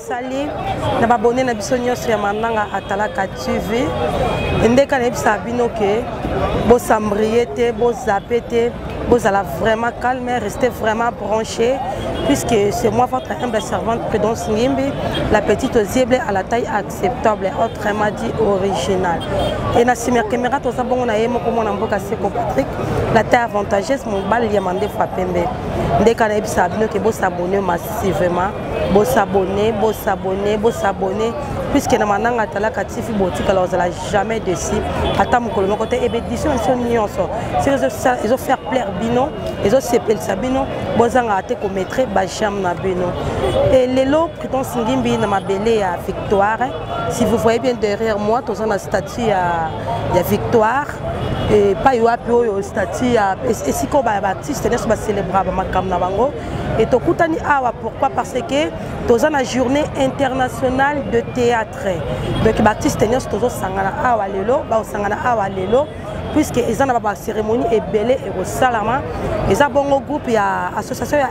Sali, na abonné na biso nyonso ya Mandanga Atalaka TV. Ndeka na bisa bino ke bo sambriete, bo zapete, bo ala vraiment calme, restez vraiment branchés puisque c'est moi votre humble servante Prudence Ngimbi, la petite osible à la taille acceptable, autrement dit originale. Et na simer caméra to sabongo na yemo ko mona mboka Seko Patrick, la taille avantageuse mon bal yamande fa pembe. Ndeka na bisa bino ke bo s'abonner massivement, bo s'abonner, bo s'abonner, bo s'abonner. Puisque na Mandanga Atalaka TV boutique alors vous jamais déçu ata mukolo moko te édition nyonso si ils ont faire plaire bino ils ont s'appelle sabino bozanga ate ko mettre ba jam na bino et lelo Prudence Ngimbi na mabele ya Victoire. Si vous voyez bien derrière moi tous on a statue ya Victoire et pas yoapi oyo statue ya esiko ba artiste ne ba célébrer ba makam na bango et tokutani awa pourquoi parce que tous on a journée internationale de théâtre. Donc Baptiste Tenios tozo sangana awa lelo ba sangana awa lelo puisque ils ont ba cérémonie et belé et au salama ils ont bon groupe ya association ya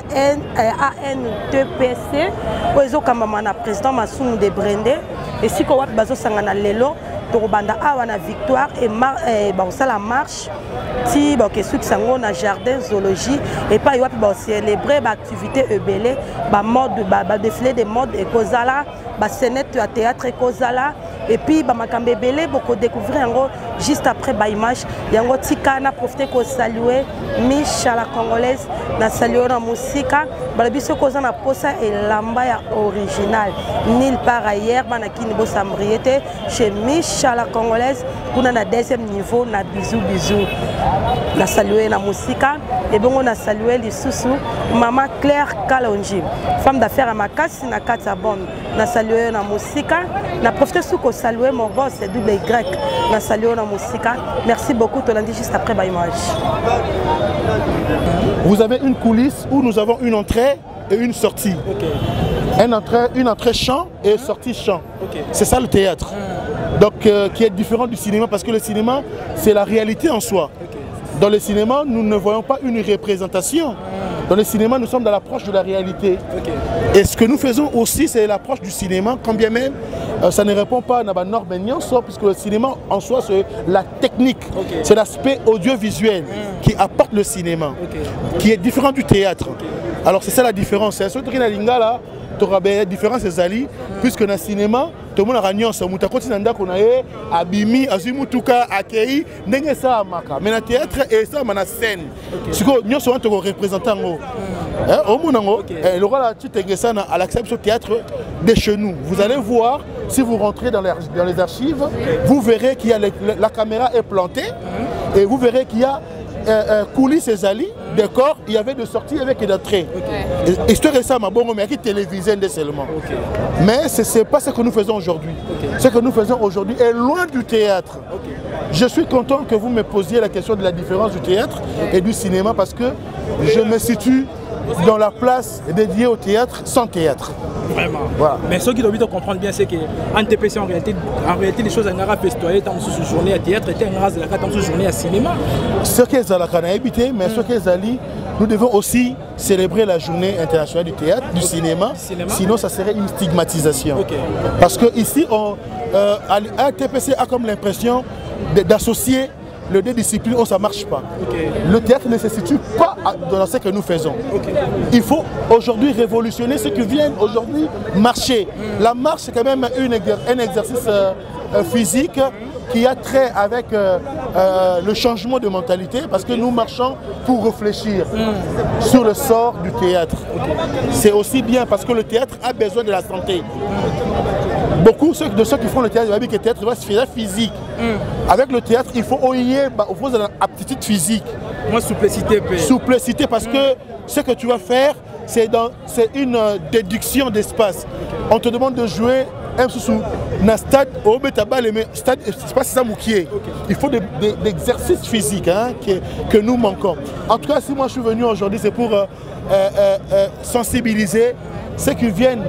ANTPC où ils ont comme na président Massoum de Brende et si ko wat bazo sangana lelo to banda awa na Victoire et ba sala marche ti ba ke soki sango na jardin zoologie et pas yoapi ba célébrer ba activité ebelé ba mode ba défilé de mode et kozala ba scénette à théâtre et kozala et puis ba makambe belé boko découvrir yango juste après ba image yango tika na profiter ko saluer Micha la congolaise na saluer na musika ba biso koza na posa et lamba ya original nil par ailleurs bana kini bo sambriete chez Micha la congolaise kuna na deuxième niveau na bisou na saluer na musika et bon on a salué les sous maman Claire Kalonji femme d'affaires à Makasi na Katabon na saluer na musika na profiter sous ko saluer mon boss double Y na saluer na musika. Merci beaucoup to lundi juste après ba image. Vous avez une coulisse où nous avons une entrée et une sortie. Une entrée chant et sortie chant. C'est ça le théâtre. Donc qui est différent du cinéma parce que le cinéma c'est la réalité en soi. Dans le cinéma nous ne voyons pas une représentation. Dans le cinéma nous sommes dans l'approche de la réalité. Et ce que nous faisons aussi c'est l'approche du cinéma quand bien même ça ne répond pas à la norme puisque le cinéma en soi c'est la technique. C'est l'aspect audiovisuel qui apporte le cinéma qui est différent du théâtre. Alors c'est ça la différence. C'est ce truc là. La différence c'est Ali puisque dans le cinéma tout le monde a réunion sur mutakoti nanda konae abimi azimutuka akei ndenge ça maka mais dans théâtre et ça na scène siko nyo so to représentant ngo au monango le rôle là tu t'engages à l'acception théâtre de chez nous. Vous allez voir si vous rentrez dans les archives vous verrez qu'il y a la caméra est plantée et vous verrez qu'il y a coulisses et Ali décor, il y avait de sorties avec des entrées. Histoire de ça, ma bonne mais qui télévisée seulement. Mais ce n'est pas ce que nous faisons aujourd'hui. Ce que nous faisons aujourd'hui est loin du théâtre. Je suis content que vous me posiez la question de la différence du théâtre et du cinéma parce que je me situe dans la place dédiée au théâtre sans théâtre. Vraiment. Voilà. Mais ce qui doit comprendre bien, c'est qu'en TPC, en réalité, les choses en arabe festoyer dans une journée à théâtre et dans une journée à cinéma. Ce qu'ils ont habité, mais ce qu'ils ont nous devons aussi célébrer la journée internationale du théâtre, du cinéma. Sinon ça serait une stigmatisation. Parce que ici, un TPC a comme l'impression d'associer les deux disciplines, ça ne marche pas. Le théâtre ne se situe pas dans ce que nous faisons. Il faut aujourd'hui révolutionner ce qui vient aujourd'hui marcher. La marche, c'est quand même un exercice physique qui a trait avec le changement de mentalité parce que nous marchons pour réfléchir sur le sort du théâtre. C'est aussi bien parce que le théâtre a besoin de la santé. Beaucoup de ceux qui font le théâtre, le théâtre va se faire physique. Avec le théâtre, il faut de l'aptitude physique. Moi, souplicité. Souplicité parce que ce que tu vas faire, c'est une déduction d'espace. On te demande de jouer un sous un stade, c'est pas ça moukier. Il faut des exercices physiques que nous manquons. En tout cas, si moi je suis venu aujourd'hui, c'est pour sensibiliser ceux qui viennent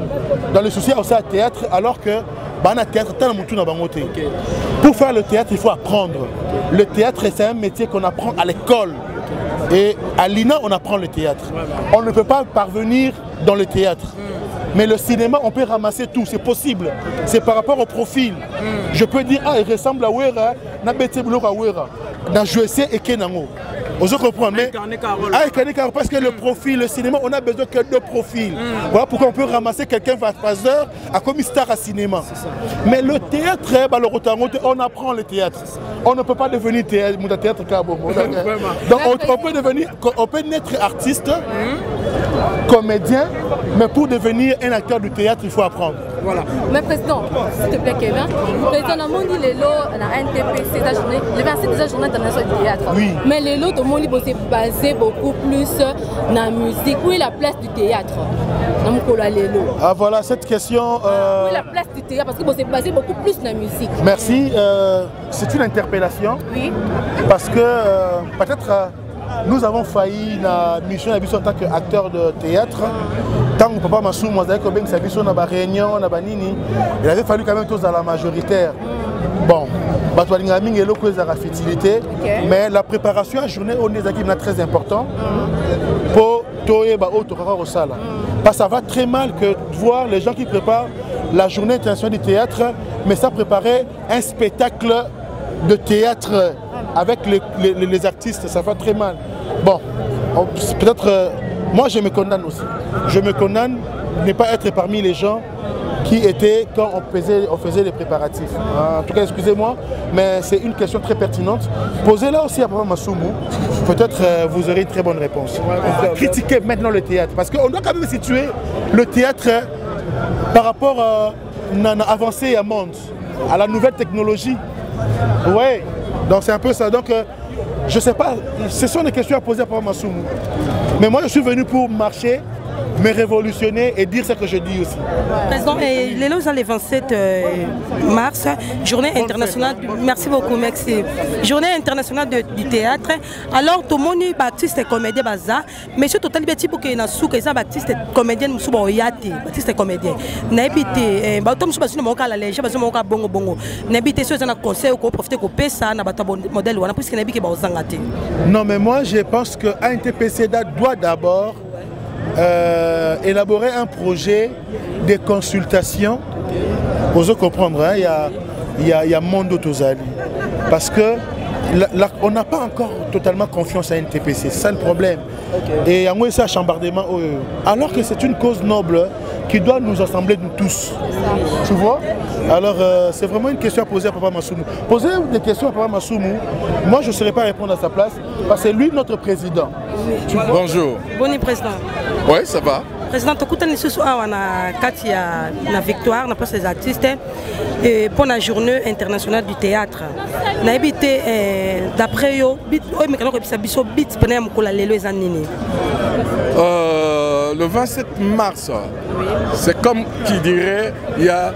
dans le souci au théâtre, alors que pour faire le théâtre, il faut apprendre. Le théâtre, c'est un métier qu'on apprend à l'école. Et à l'INA, on apprend le théâtre. On ne peut pas parvenir dans le théâtre. Mais le cinéma, on peut ramasser tout, c'est possible. C'est par rapport au profil. Je peux dire, ah, il ressemble à Wera, na bete blok à Wera, na jouessé et Kenango. Vous comprenez? Parce que le profil, le cinéma, on a besoin que de profils. Voilà pourquoi on peut ramasser quelqu'un à Fazer à comme star à cinéma. Mais le théâtre, on apprend le théâtre. On ne peut pas devenir théâtre. Donc on peut naître artiste, comédien, mais pour devenir un acteur du théâtre, il faut apprendre. Voilà. Mais président, s'il te plaît Kevin, président, on dit les lots à NTPC, le 27 des journées internationales du théâtre. Oui. Mais les lots de mon livre c'est basé beaucoup plus dans la musique. Où est la place du théâtre? Ah voilà cette question. Où est la place du théâtre? Parce que c'est basé beaucoup plus dans la musique. Merci. C'est une interpellation. Oui. Parce que peut-être nous avons failli dans la mission en tant qu'acteur de théâtre. Tant que papa Massou, moi, réunion, il avait fallu quand même tous à la majoritaire. Bon, mais la préparation à la journée, on est très important pour parce que ça va très mal que de voir les gens qui préparent la journée internationale du théâtre, mais ça préparait un spectacle de théâtre avec les artistes, ça va très mal. Bon, peut-être, moi je me condamne aussi. Je me condamne de ne pas être parmi les gens qui étaient quand on faisait les préparatifs. En tout cas, excusez-moi, mais c'est une question très pertinente. Posez-la aussi à Papa Massoumou. Peut-être vous aurez une très bonne réponse. Critiquez maintenant le théâtre, parce qu'on doit quand même situer le théâtre par rapport à l'avancée à monde, à la nouvelle technologie. Ouais, donc c'est un peu ça. Donc, je ne sais pas, ce sont des questions à poser à Papa Massoumou. Mais moi, je suis venu pour marcher, me révolutionner et dire ce que je dis aussi. Président, les lots le 27 mars, journée internationale, merci beaucoup, merci. Journée internationale du théâtre. Alors, tout le monde est baptiste et comédien, mais c'est totalement petit pour qu'il y ait un sou, qu'il y ait un baptiste comédien, baptiste comédien. N'habitez, comme je suis à la légère, je suis à bongo bongo. N'habitez, si vous avez un conseil, vous profitez de ça, vous avez un modèle, puisque n'habitez pas aux Angati. Non, mais moi, je pense que ANTPC doit d'abord élaborer un projet de consultation. Vous comprendre, hein, il y a Mondo Tozali. Parce que on n'a pas encore totalement confiance à NTPC, c'est ça le problème. Okay. Et en gros, c'est un chambardement. Alors que c'est une cause noble qui doit nous assembler nous tous. Tu vois? Alors, c'est vraiment une question à poser à Papa Massoumou. Posez des questions à Papa Massoumou. Moi, je ne saurais pas répondre à sa place, parce que c'est lui notre président. Bonjour. Bonjour, président. Oui, ça va. Président, tu as la victoire, on a pas les artistes pour la journée internationale du théâtre. D'après eux, le 27 mars, c'est comme qui dirait, il y a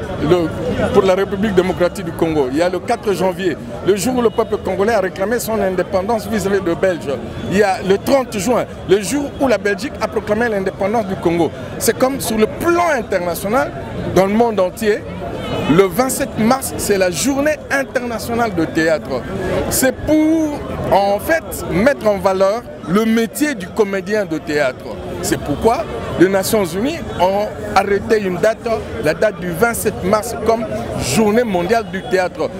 pour la République démocratique du Congo, il y a le 4 janvier, le jour où le peuple congolais a réclamé son indépendance vis-à-vis de Belge. Il y a le 30 juin, le jour où la Belgique a proclamé l'indépendance du Congo. C'est comme sur le plan international, dans le monde entier, le 27 mars, c'est la journée internationale de théâtre. C'est pour, en fait, mettre en valeur le métier du comédien de théâtre. C'est pourquoi les Nations Unies ont arrêté une date, la date du 27 mars, comme journée mondiale du théâtre.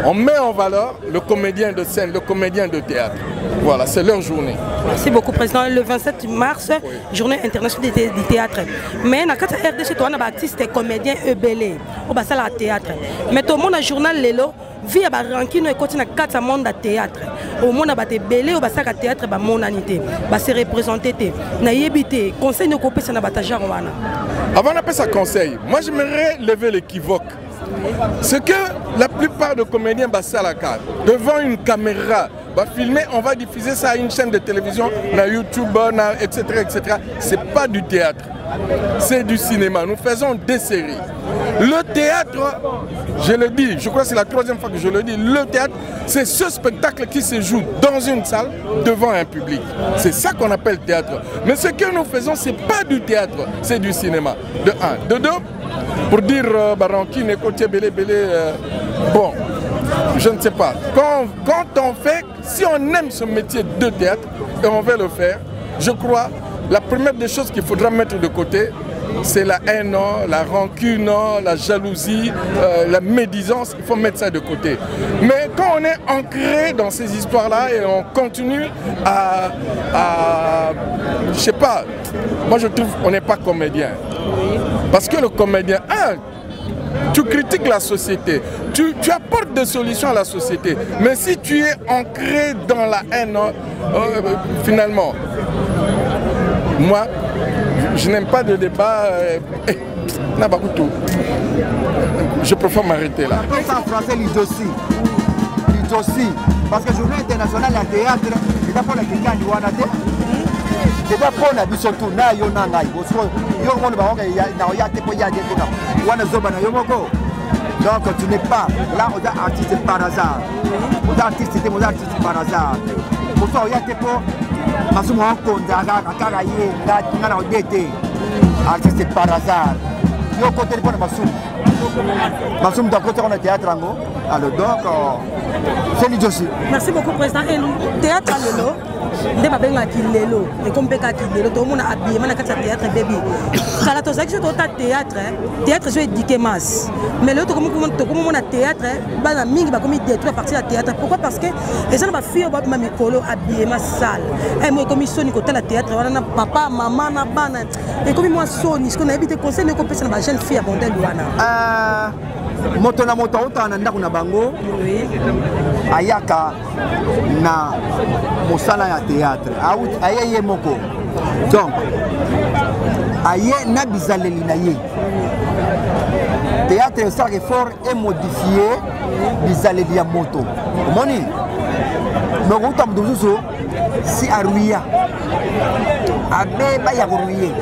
On met en valeur le comédien de scène, le comédien de théâtre. Voilà, c'est leur journée. Merci beaucoup, Président. Le 27 mars, oui. Journée internationale du théâtre. Mais dans le RDC, on a artiste et comédien EBL, au bassin de théâtre. Mais tout le monde a journal Lelo, vit à Rankin et continue à 4 monde de théâtre. Au monde a été belé au bassin de théâtre, bah monanité, bah c'est représenté. Na yébité, conseil de copie, ça n'a pas de genre. Avant d'appeler ça conseil, moi j'aimerais lever l'équivoque. C'est que la plupart des comédiens basent à la carte, devant une caméra, va filmer, on va diffuser ça à une chaîne de télévision, na YouTube, etc. etc. C'est pas du théâtre, c'est du cinéma. Nous faisons des séries. Le théâtre, je le dis, je crois que c'est la 3e fois que je le dis, le théâtre, c'est ce spectacle qui se joue dans une salle devant un public. C'est ça qu'on appelle théâtre. Mais ce que nous faisons, c'est pas du théâtre, c'est du cinéma. De un. De deux, pour dire Barankin et Côtier Belé, bon, je ne sais pas. Quand on fait, si on aime ce métier de théâtre et on veut le faire, je crois, la première des choses qu'il faudra mettre de côté, c'est la haine, la rancune, la jalousie, la médisance. Il faut mettre ça de côté. Mais quand on est ancré dans ces histoires-là et on continue à je sais pas, moi je trouve qu'on n'est pas comédien. Parce que le comédien, tu critiques la société, tu apportes des solutions à la société. Mais si tu es ancré dans la haine, finalement, moi, je n'aime pas de débat. Je préfère m'arrêter là. En français, l'idossi. Parce que journée internationale à théâtre, c'est pas pour la quelqu'un du Wanate. C'est pas pour la biso tout na yo na ngai. Yo on va on ya te poya de tout. Wana zoba na yo moko. Donc tu n'es pas là on est artiste par hasard. On est artiste par hasard. Pour ça on ya te po masumo konza kaka ye na na odete. Artiste par hasard. Yo côté pour masumo. Masumo d'un côté on a théâtre ango. Alors donc c'est l'idiotie. Merci beaucoup président. Et le théâtre lelo nde babengaki lelo ekompekaki lelo tomona habillement na kati ya théâtre bébé kala tozalaki so tota théâtre so éduquer masse mais lelo tokomona théâtre bana mingi bakomi détruire à partir ya théâtre. Pourquoi? Parce que eza na bafille babima mikolo habillement sale mo ekomi soni kotala théâtre wana na papa mama na bana ekomi mwa soni siko nayebi te conseil ekopesa na bajeune fille ya bondel wana moto na moto otana ndako na bango ayaka na mosala ya théâtre aye ye moko donc aye na bizaleli na ye théâtre ça effort et modifier bizaleli ya moto omoni nokuta mduzuzu si aruya abeba ya koruye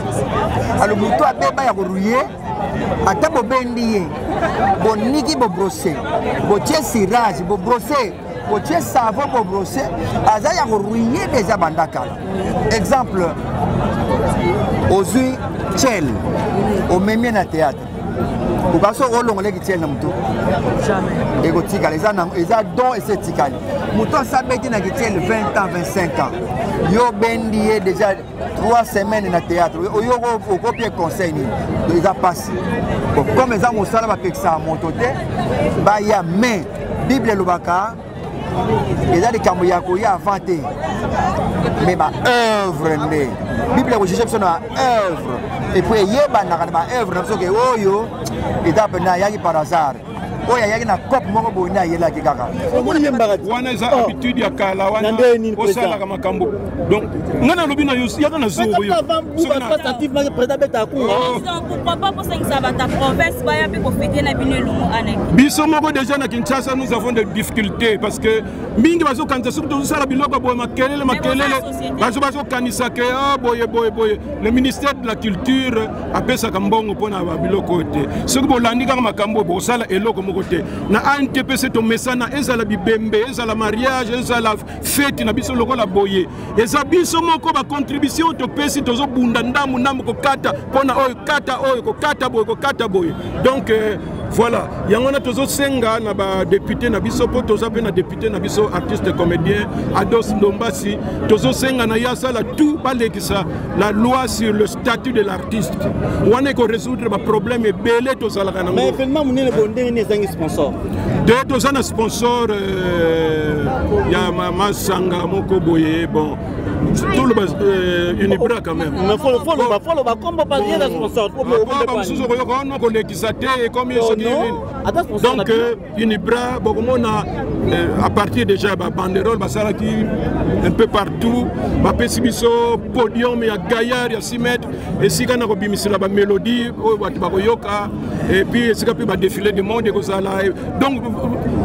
alo muto abeba ya koruye ata bobendi ye boniki bo brosser botie cirage bo brosser botie savon bo brosser aza ya koruye déjà bandakala. Exemple ozui tchel au même na théâtre ou pas so olongole ki tchel na muto jamais ego tikala eza don et c'est tikali muto sabeti na ki tchel 20 ans 25 ans yo bendi déjà 3 semaines na théâtre yo ko copier conseil ni ils a passé bon comme ça mon sala ba peksa moto te ba ya mais bible lobaka eza de kambo ya ko ya avanté mais ba œuvre ndé bible ko cherche na œuvre et puis yeba na ba œuvre na so ke oyo eza pena ya par hasard oya yaki na cop moko boina yela ki kaka wana eza habitude ya kala wana osala kama makambo donc ngana lobi na yusi yaka na zoro yo pourquoi pas pour ça que ça va ta province ba ya pe ko fêter na bino lumo anaki biso moko déjà na Kinshasa nous avons des difficultés parce que mingi bazo kanza surtout sala biloko boye makelele bazo kanisa ke boye le ministère de la culture apesa kambongo pona ba biloko te soki bolandi kaka makambo bo sala eloko côté na ANTP c'est ton mesana ezala bibembe ezala mariage ezala fête na biso lokola boye eza biso moko ba contribution to pesi tozo bunda ndamu ko kata pona oyo kata oyo ko kata boye donc voilà yangona tozo senga na ba député na biso po tozo pe na député na biso artiste comédien Ados Ndombasi tozo senga na yasala tout balekisa la loi sur le statut de l'artiste wana ko résoudre ba problème belé tozala kana mais finalement munene bondé ne zangi sponsor de tozana sponsor ya masanga moko boye bon tout le Unibra quand même mais faut le combo pas bien sponsor donc Unibra bokomona à partir déjà ba banderole basala qui un peu partout ba pesibiso podium ya gaillard ya 6 mètres et si kana ko bimisila ba mélodie o ba koyoka et puis si ka pe ba défilé du monde ko sala donc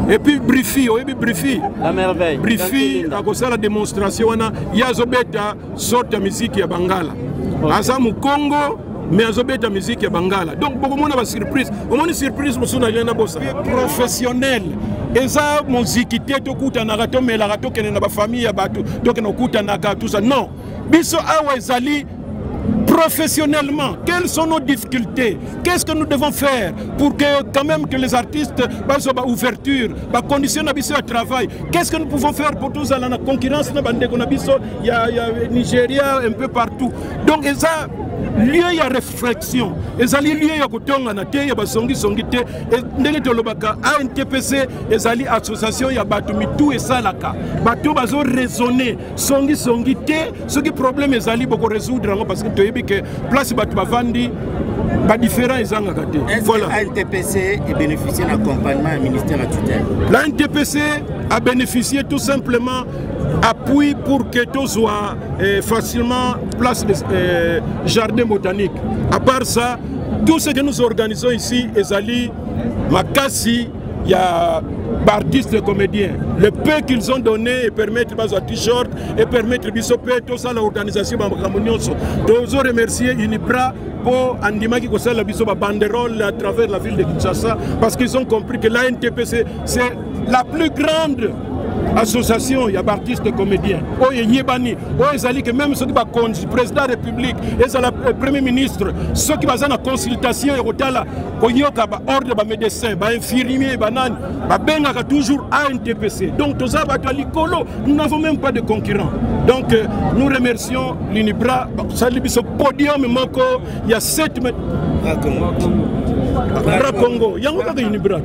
et puis Brifi la merveille Brifi a ko sala démonstration wana yazo beta sorte ya musique ya Bangala asa mu Congo mais azobeta musique ya Bangala donc beaucoup monde va surprise au moins surprise musuna yena bossa professionnel eza musique te to kuta na rato mais la rato kene na ba famille ya batu donc na kuta na ka tout ça non biso awa ezali professionnellement, quelles sont nos difficultés? Qu'est-ce que nous devons faire pour que quand même que les artistes soient ouverture, conditions de travail? Qu'est-ce que nous pouvons faire pour tous la concurrence? Il y a Nigeria un peu partout. Donc ça, lieu ya réflexion ezali lieu ya kotongana te ya basongi te ndenge tolobaka ANTPC ezali association ya bato mitu esalaka bato bazo raisonner songi te soki problème ezali boko résoudre ngo parce que toyebi que place bato bavandi ba différent ezangaka te. Voilà. ANTPC est bénéficié d'un accompagnement du ministère à tutelle. L'ANTPC a bénéficié tout simplement appui pour que tout soit facilement place de jardin botanique. À part ça, tout ce que nous organisons ici, Ezali, Makassi, il y a artistes et comédiens. Le peu qu'ils ont donné et permettre à t-shirt et permettre bisopé tout ça l'organisation nous remercier Unibra pour Andima qui conseille la biso banderole à travers la ville de Kinshasa parce qu'ils ont compris que l'ANTPC c'est la plus grande association, il y a artistes et comédiens. Oh, il y a bani. Oh, ils que même ceux qui sont président de la République, le premier ministre, ceux qui sont en consultation, ils ont ordre de médecins, infirmiers, ils toujours ANTPC. Donc, tout ça, nous n'avons même pas de concurrents. Donc, nous remercions l'Unibra. Ce podium, il y a 7 mètres. Congo. Il y a un Unibra.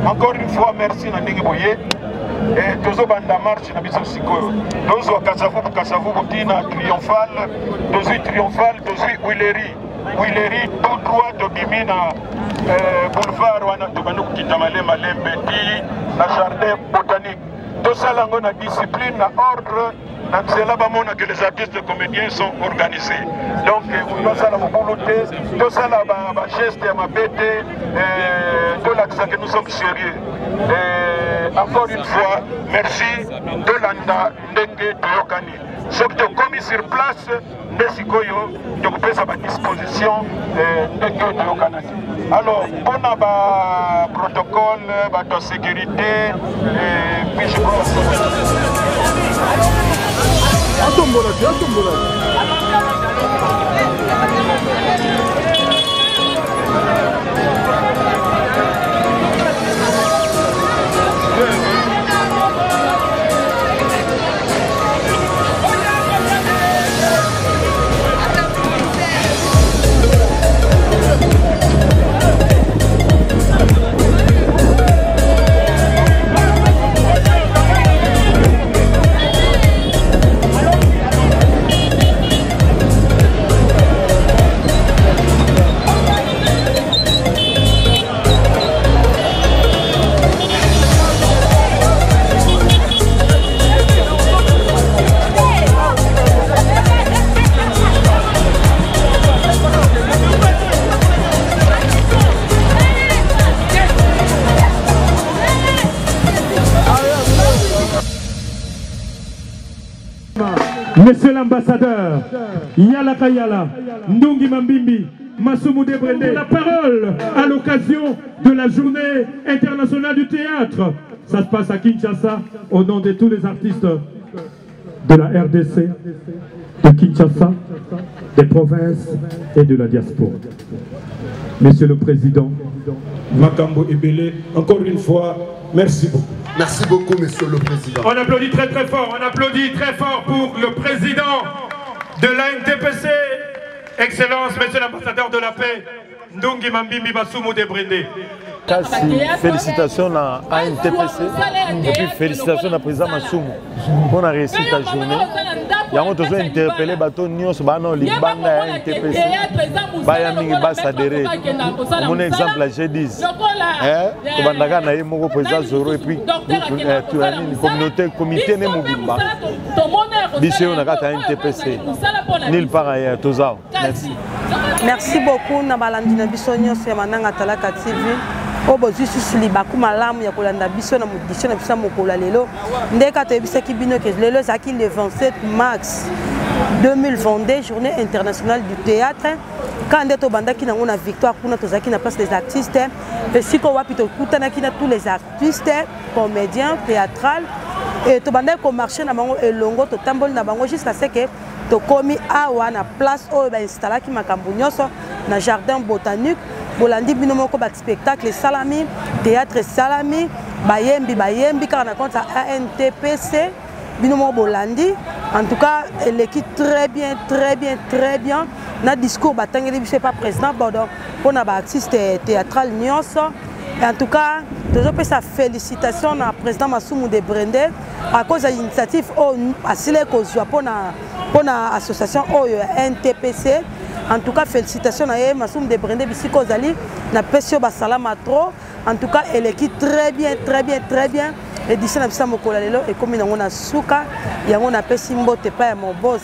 Encore une fois, merci Nandingi Boye. Et toujours banda marche na biso sikoyo. Toujours Kasavu Boutina triomphale, toujours triomphale, toujours Willery tout droit de Bimina boulevard wana to banu kitamale malembeti na jardin botanique. Tout ça là on a discipline, na ordre. C'est là que les artistes et comédiens sont organisés. Donc, tout ça, tout ça, ma geste, ma bête, de l'accent que nous sommes sérieux. Encore une fois, merci de l'Anda Ndenge Toyokani. Ce qui est commis sur place, Nesikoyo, je vous pèse à ma disposition Ndenge Toyokani. Alors, on a un protocole de sécurité, puis je crois. Monsieur l'ambassadeur, Yala Kayala, Ndungi Mambimbi, Massoumou Debrendé, la parole à l'occasion de la journée internationale du théâtre. Ça se passe à Kinshasa, au nom de tous les artistes de la RDC, de Kinshasa, des provinces et de la diaspora. Monsieur le Président, Makambo Ebele, encore une fois, merci beaucoup. Merci beaucoup, Monsieur le Président. On applaudit très très fort, pour le Président de l'ANTPC, Excellence, Monsieur l'ambassadeur de la paix, Ndungi Mambimbi Massoumou Debrendé. Félicitations à ANTPC et puis félicitations à président Massoumou pour la réussite de la journée. Il y a toujours interpellé bateau Nyos Bano Libanda ANTPC. Bayami Bassadere. Mon exemple à G10. Bandaka na yemo président Zoro et puis tu as une communauté comité ne mobimba. Biché on a gata ANTPC. Nil part ailleurs Tozao. Merci. Merci beaucoup na balandi na bisonyo se mananga talaka TV. Obo juste libaku malamu ya kolanda biso na modition na bisa mokola lelo ndeka to ebisa ki bino ke lelo zaki le 27 mars 2022 journée internationale du théâtre quand ndeto bandaki nango na victoire kuna to zaki na place des artistes et siko wapi to kutana kina tous les artistes comédiens théâtral et to bandaki ko marcher na bango elongo to tamboli na bango jusqu'à ce que to komi awa na place oyo ba installaki makambo nyoso na jardin botanique bolandi bino moko ba spectacle salami théâtre salami bayembi car na compte ANTPC bino moko bolandi En tout cas, l'équipe très bien, très bien, très bien. Notre discours, je ne sais pas président, pour un artiste théâtral. En tout cas, je veux sa félicitation au président Massoumou de Brendé à cause de l'initiative pour l'association NTPC. En tout cas, félicitations à Massoumou de Brendé, na Pesio Basalama trop. En tout cas, l'équipe très bien, très bien, très bien. L'édition de Bissamo Kolalelo et comme on a Souka, il y a un appel Simbote, pas mon boss,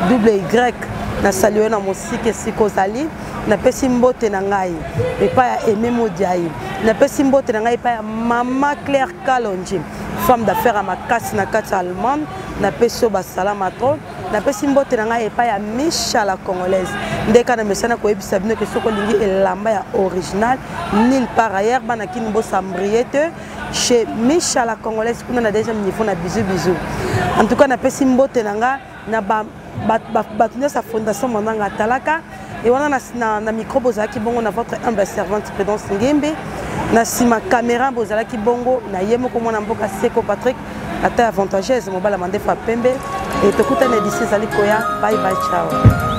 Y. Na salué na musique Sikozali, na pesi mbote na ngai et pas Aimé Modiaï. Na pesi mbote na ngai pas Maman Claire Kalonji, femme d'affaires à Makasi na kati allemande, na pesi Basalama trop. Na pesi mbote na ngai et pas Micha la congolaise. Ndeka na mesana ko ebisa bino ke soko lingi elamba ya original nulle part ailleurs bana kinbo sambriete chez Micha la congolaise kuna na deuxième niveau na bisou. En tout cas na pesi mbote na nga na battu sa fondation Mananga Talaka et on a na micro bozaki bongo na votre humble servante Prudence Ngimbe na sima caméra bozalaki bongo na yemo ko mona mboka Seko Patrick la taille avantageuse mobala mandefa pembe et tokuta na d'ici zali koya bye bye ciao.